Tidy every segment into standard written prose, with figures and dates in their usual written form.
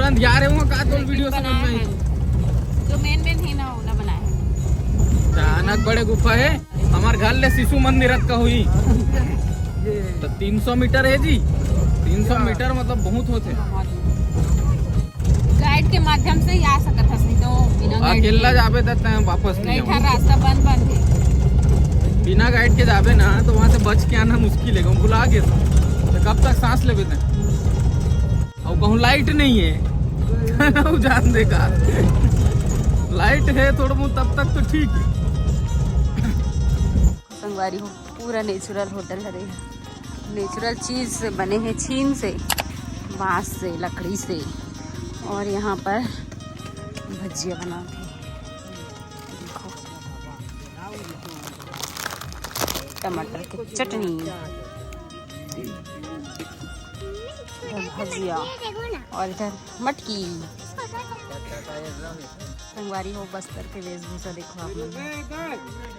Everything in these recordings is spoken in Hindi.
तुरंत जा रहे हो का तो वीडियो समझ में आई जो मेन है ना वो ना बनाया है। अचानक बड़े गुफा है हमारे घर ले शिशु मंदिर का हुई तो 300 मीटर है जी 300 मीटर मतलब बहुत होते गाइड के माध्यम से ही आ सकता था नहीं तो बिना गाइड अकेला जाबे तक वापस नहीं था रास्ता बंद है बिना गाइड के जाबे ना तो वहाँ से बच के आना मुश्किल है भुला गए तो कब तक सांस लेबे थे और कहूँ लाइट नहीं है जान देगा लाइट है थोड़ा बहुत तब तक तो ठीक है। संगवारी हो पूरा नेचुरल होटल है नेचुरल चीज से बने हैं छीन से बांस से लकड़ी से और यहाँ पर भजिया बनाते हैं देखो टमाटर की चटनी इधर भजिया और इधर मटकी संगवारी हो बस्तर के वेशभूषा देखो आप लोग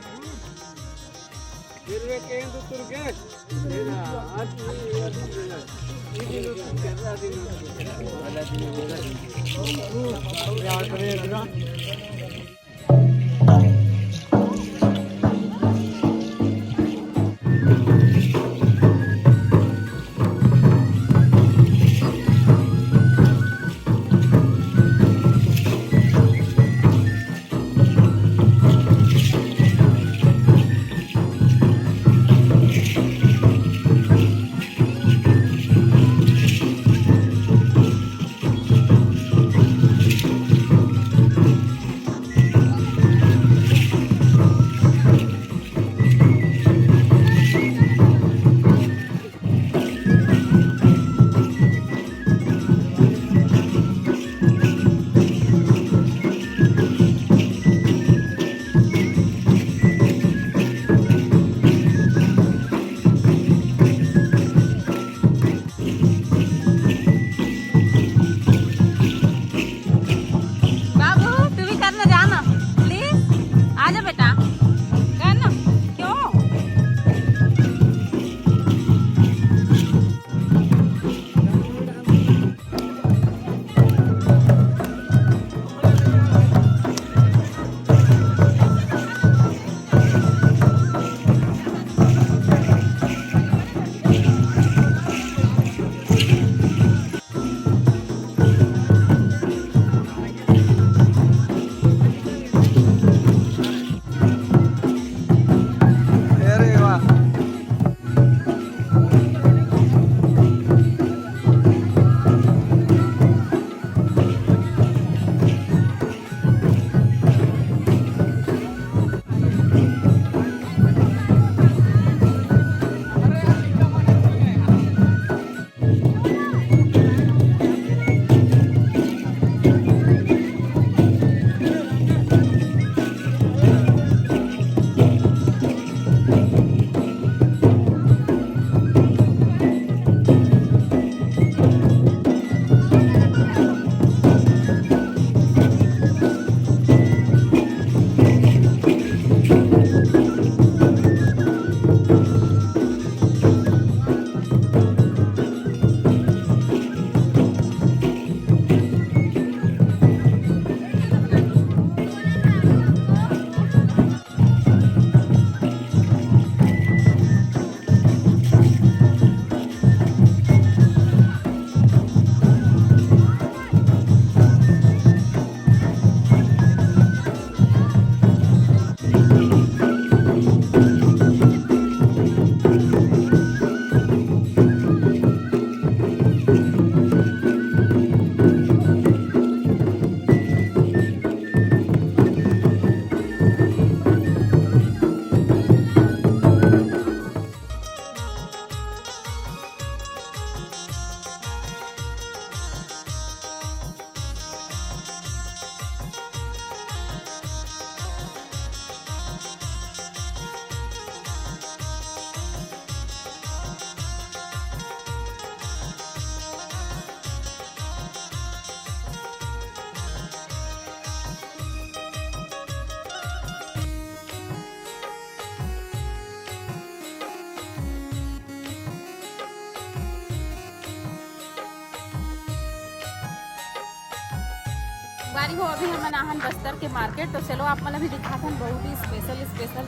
संगवारी हो अभी हम नाहन बस्तर के मार्केट। तो चलो आप मतलब भी दिखाते हैं, बहुत ही स्पेशल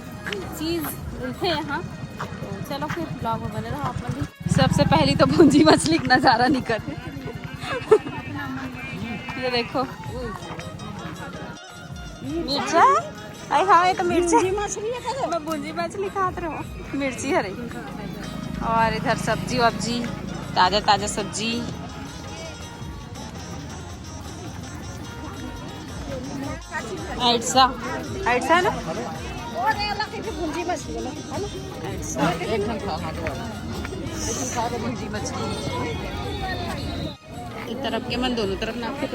चीज़ मिलते हैं यहाँ। तो चलो फिर ब्लॉग में बने रहो आप लोग भी। सबसे पहली तो भुंजी मछली का नज़ारा निकल ये देखो मिर्चा। अरे हाँ ये तो मिर्ची मछली है, मैं भुंजी मछली खाते रहो मिर्ची हरे। और इधर सब्जी वब्जी ताज़ा सब्जी। ऐसा है ना भुंजी मछली एक तरफ के मन दोनों तरफ नाप के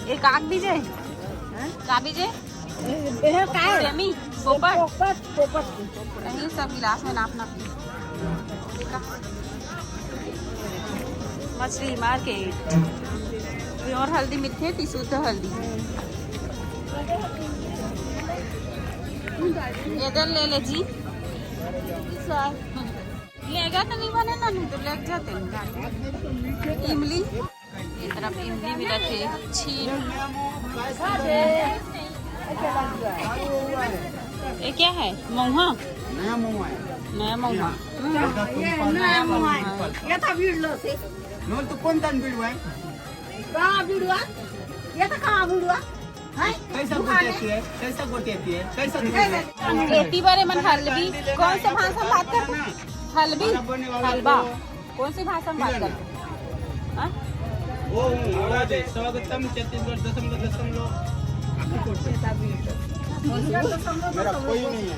ये काग भी जाए का भी जाए सब गिलास में नाप मछली मार्केट। और हल्दी मिलती है शुद्ध हल्दी। इधर ले ले जी लेगा तो नहीं बने ना, नहीं तो लग जाते हैं। इमली ये तरफ इमली भी रखे छील। ये क्या है महुआ? नया महुआ ये था वीडियो से नो तो कौन तन वीडियो है कहां वीडियो ये तो कहां वीडियो है कैसा गोटेती है कैसा खेती बारे मन हलवी कौन से भाषा में बात करते हैं? हलवी हलवा कौन सी भाषा में बात करते हैं? हां ओ स्वागतम छत्तीसगढ़ दशमलव मेरा कोई नहीं है,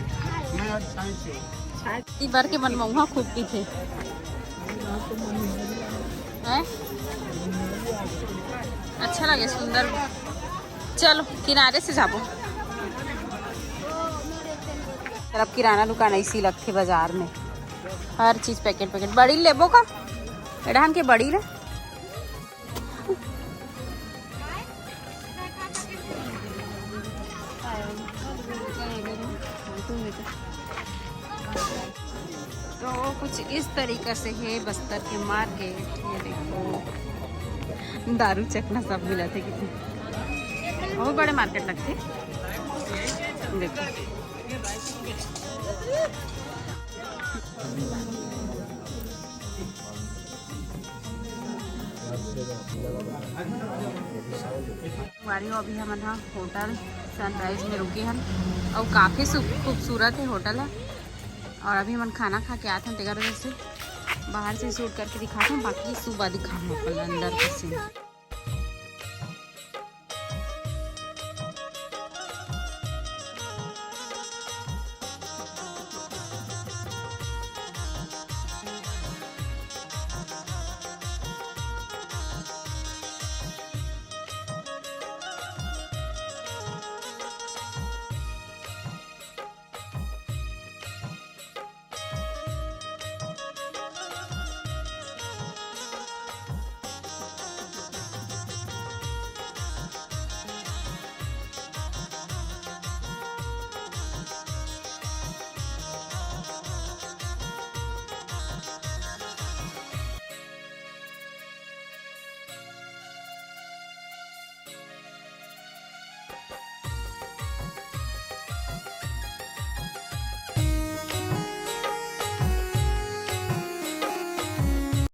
मैं साइंस से छाती भर के मनमोहा खूब की थे हैं? अच्छा लगे सुंदर। चलो किनारे से जाबो। तरफ किराना दुकान ऐसी लगती बाजार में, हर चीज पैकेट बड़ी लेबो का एडान के बड़ी ले। तो कुछ इस तरीके से है बस्तर के मार्केट। ये देखो दारू चखना सब मिला थे कितने बहुत बड़े मार्केट लगते। देखो अभी हम होटल सनराइज में रुके हैं और काफ़ी खूबसूरत है होटल है। और अभी हम खाना खा के आते हैं 11 बजे से, बाहर से शूट करके दिखाते हैं, बाकी सुबह दिखाऊंगा अंदर से।